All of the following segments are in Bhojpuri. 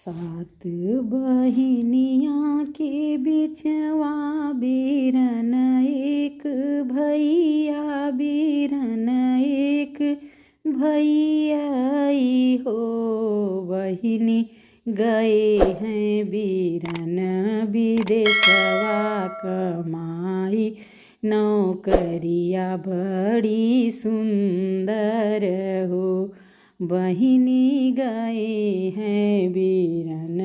सात बहिनिया के बिचवा बीरन एक भैया, बीरन एक भैया हो। बहिनी गए हैं बीरन विदेशवा कमाई, नौकरिया बड़ी सुंदर हो। बहिनी गए हैं बीरन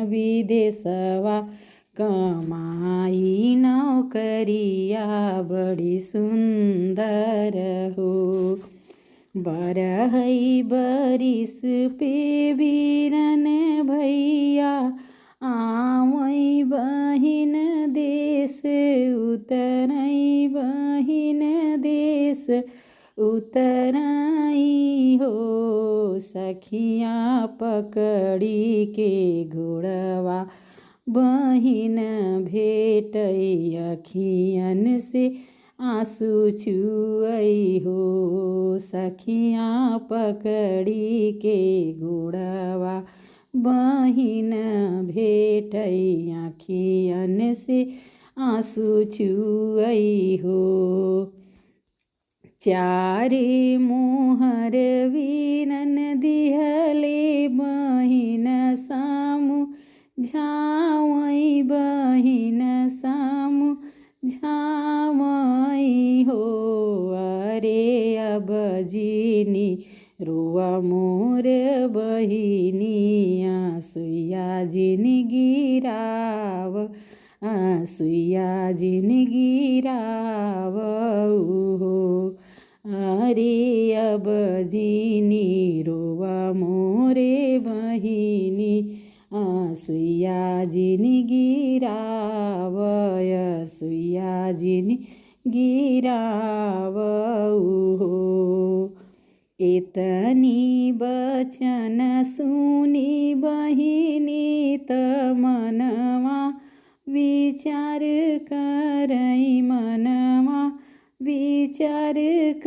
विदेशवा कमाई, नौकरिया बड़ी सुंदर हो। बरहई बरिस पे बीरन भैया, आवई बहिन देश उतरई, बहिन देश उतरई हो। सखियाँ पकड़ी के घोड़वा बहिन भेटई, अखियन से आंसू छुअई हो। सखियाँ पकड़ी के घोड़वा बहिन भेटई, अखियन से आंसू छुअई हो। चारे मोहर बीरन दिहले बहिन सामु झावई, बहिन सामु झावई हो। अरे अब जीनी रोआ मोर बहिनी, आंसुया जिन गिराव, आंसुया जिन गिराव हो। अरे अब जीनी रोआ मोरे बहिनी, आंसुया जिन गिराव, आंसुया जिन गिराव हो। इतनी बचन सुनी बहिनी त मनवा विचार करई, मनवा विचार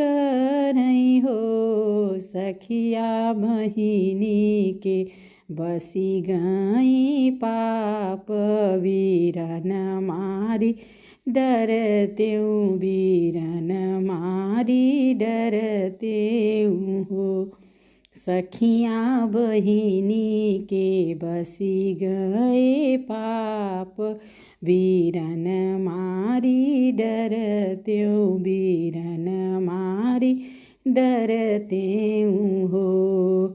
करई हो। सखिया बहिनी के बसी गई पाप, बीरन मारी डरते बीरन मारी डरते हो। सखियाँ बहिनी के बसी गए पाप, बीरन मारी डरते बीरन मारी डरते हो।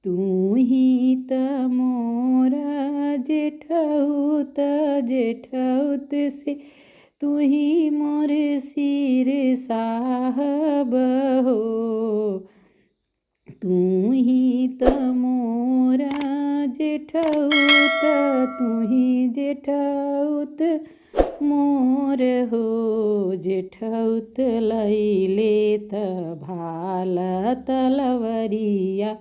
तू ही त मोरा जेठौत, जेठौत से तू ही मोर सिर साहब हो। तू ही त मोरा जेठौत, तू ही जेठौत मोर हो। जेठौत लैले त भाल तलवरिया,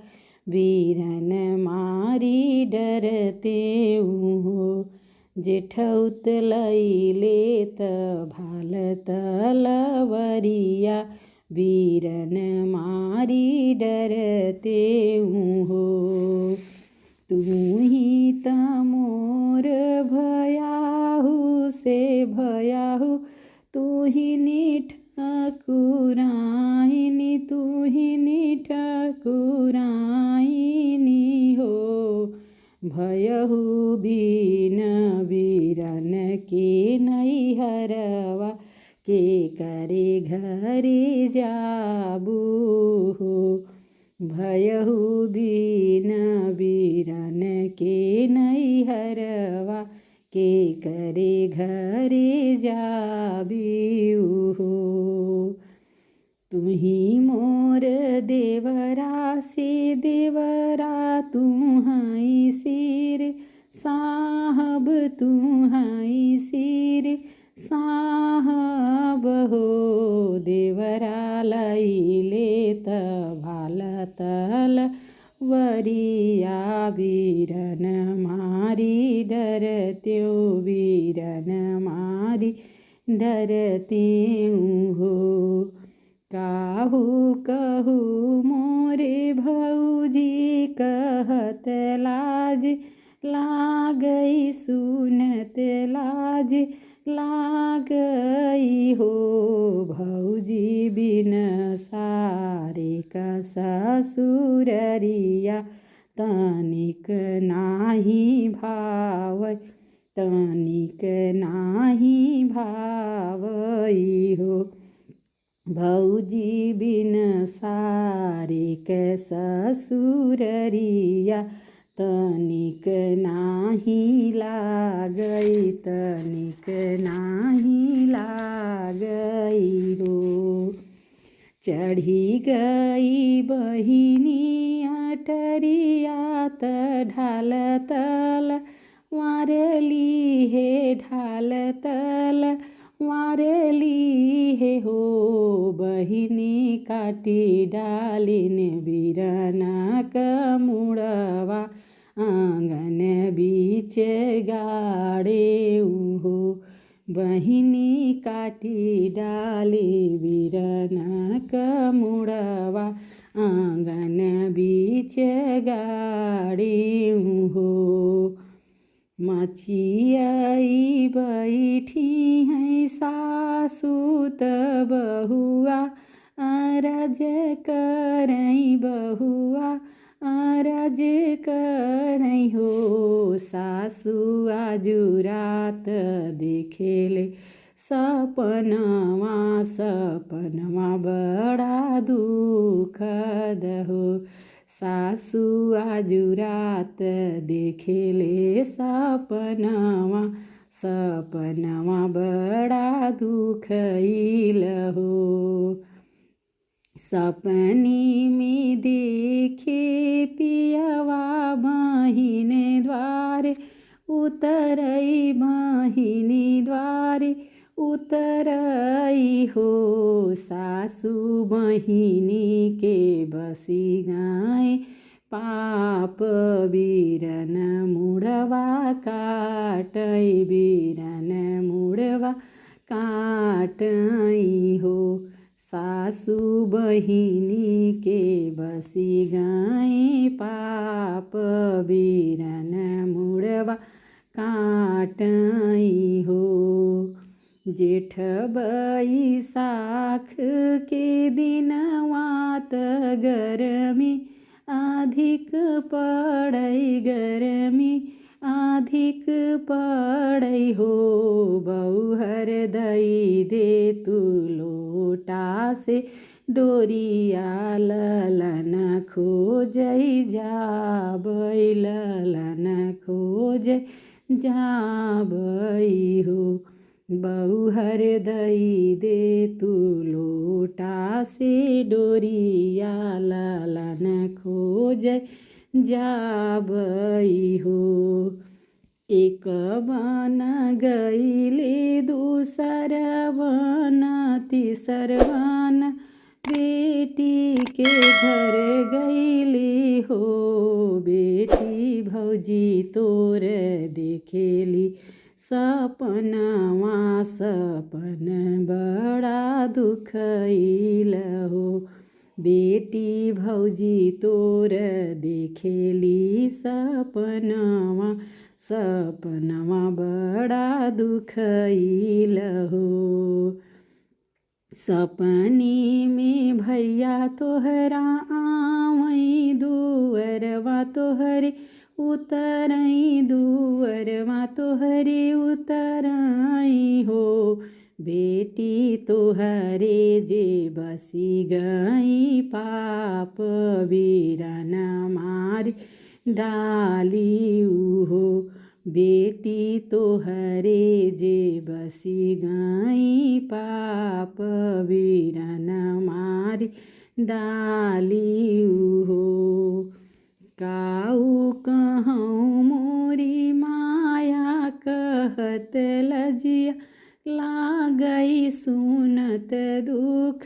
बीरन मारी डरते हो। जेठौत लैले त भाल तलवरिया, बीरन मारी डरते हो। तू ही त मोर भयाहू से भयाहू, तू ही ठाकुराइनी, तू ही ठाकुराइनी हो। भयहू बीन बीरन के नैहरवा, के करे घरे जाबू हो। भयहू बीन बीरन के नैहरवा, के करे घरे जाबू हो। तू ही मोर देवरा से देवरा, तू हाई सिर साहब, तू हाई सिर साहब हो। देवरा लैले त भाल तलवरिया, बीरन मारी डरते बीरन मारी डरते हो। काहू कहू मोरे भौजी कहत लाज लागई सुनत लाज लागई हो। भौजी बिन सारे का ससुररिया तनिक नाही भावै तनिक नाही भावई हो। भौजी बिन सारे के ससुररिया तनिक नाही लागई तनिक नाही लागई हो। चढ़ी गई बहिनी अटरिया त ढाल तल वारली हे ढाल तल वारली हे हो। बहिनी काटी डालिन बिरना कमुड़वा आंगन बीच गाड़े हो। बहिनी काटी डाली बिरना कमुड़वा आंगन बीच गाड़े हो। मचियाई बैठी हैं सासु त बहुआ अरज करई बहुआ अरज करई हो। सासु आजू रात देखेले सपनवा सपनवा बड़ा दुखद हो। सासु आजू रात देखेले सपनवा सपनवा बड़ा दुखइल हो। सपनी में देखे पियवा बहिन द्वारे उतरई बहिनी द्वारे उतरई हो। सासु बहिनी के बसी गाए पाप बीरन मुड़वा काटई बीरन मुड़वा काटई हो। सासु बहिनी के बसी गाए पाप बीरन मुड़वा काटई हो। जेठ बैसाख के दिनवा त गरमी अधिक पड़ई गरमी अधिक पड़ई हो। बहुहर दई दे तू लोटा से डोरिया ललन खोजई जाबई ललन खोजई जाबई हो। बहुहर दई दे तू लोटा से डोरिया ललन खोजई जाबई हो। एक बन गईले दूसर बन तीसर बन बेटी के घर गईली हो। बेटी भौजी तोर देखेली सपनवा सपन बड़ा दुखइल हो। बेटी भौजी तोर देखेली सपनवा सपनवा बड़ा दुखइल हो। सपनी में भैया तोहरा आवई दुअरवा तोहरे उतरई दुअरवा तोहरे उतरई हो। बेटी तोहरे जे बसी गई पाप बीरन मारी डाली हो। बेटी तोहरे जे बसी गई पाप बीरन मारी डाली हो। काऊ कहूँ मोरी माया कहत लजिया लागई सुनत दुख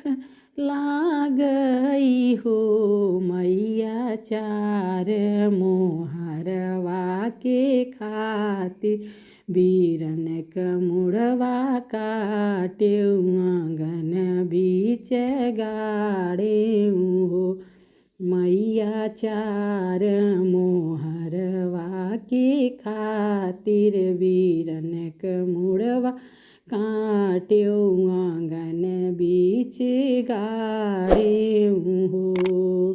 लागई हो। मैया चार मोहरवा के खातिर बीरन कमुड़वा काटे आंगन बीच गाड़े हो। मैया चार मोहरवा के खातिर वीरन क मुड़वा काट्यो आंगन बीच गाड़ेऊ हो।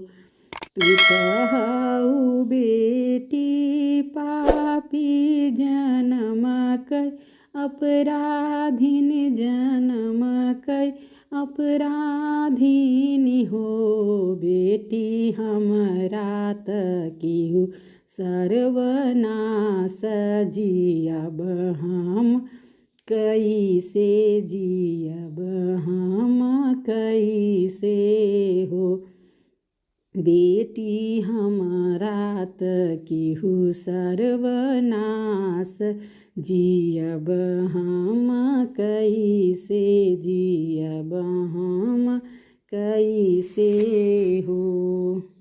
तू कहऊ बेटी पापी जन्म कै अपराधिन जन्म कै अपराधिन हो। बेटी हमरा त किहु सर्वनाश जियब हम कैसे जियब हम कैसे हो। बेटी हमरा त किहु सर्वनाश जियब हम कैसे जियब हम कैसे हो।